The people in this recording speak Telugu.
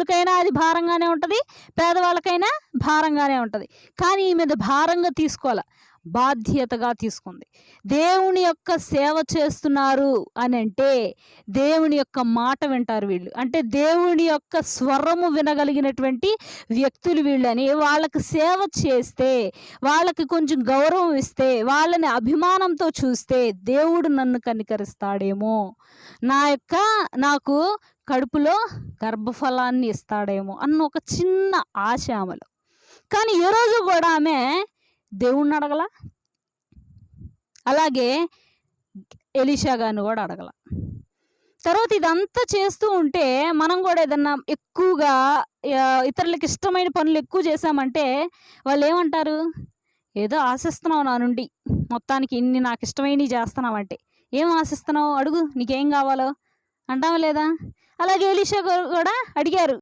ధనవంతులకైనా అది భారంగానే ఉంటది. పేదవాళ్ళకైనా భారంగానే ఉంటది. కానీ ఈమె అది భారంగా తీసుకోల. బాధ్యతగా తీసుకుంది. దేవుని యొక్క సేవ చేస్తున్నారు అనంటే, దేవుని యొక్క మాట వింటారు వీళ్ళు. అంటే దేవుని యొక్క స్వరము వినగలిగినటువంటి వ్యక్తులు వీళ్ళని. వాళ్ళకి సేవ చేస్తే, వాళ్ళకి కొంచెం గౌరవం ఇస్తే, వాళ్ళని అభిమానంతో చూస్తే దేవుడు నన్ను కనికరిస్తాడేమో. నాకు కడుపులో గర్భఫలాన్ని ఇస్తాడేమో అన్న ఒక చిన్న ఆశ ఆమెలో. కానీ ఏ రోజు కూడా ఆమె దేవుణ్ణి అడగల. అలాగే ఎలీషా గారిని కూడా అడగల. తర్వాత ఇదంతా చేస్తూ ఉంటే మనం కూడా ఏదన్నా ఎక్కువగా ఇతరులకు ఇష్టమైన పనులు ఎక్కువ చేశామంటే వాళ్ళు ఏమంటారు? ఏదో ఆశిస్తున్నావు నా నుండి, మొత్తానికి ఇన్ని నాకు ఇష్టమైనవి చేస్తున్నావంటే. ఏం ఆశిస్తున్నావు? అడుగు, నీకేం కావాలో అంటావా లేదా? అలాగే ఎలీషా గారు కూడా అడిగారు.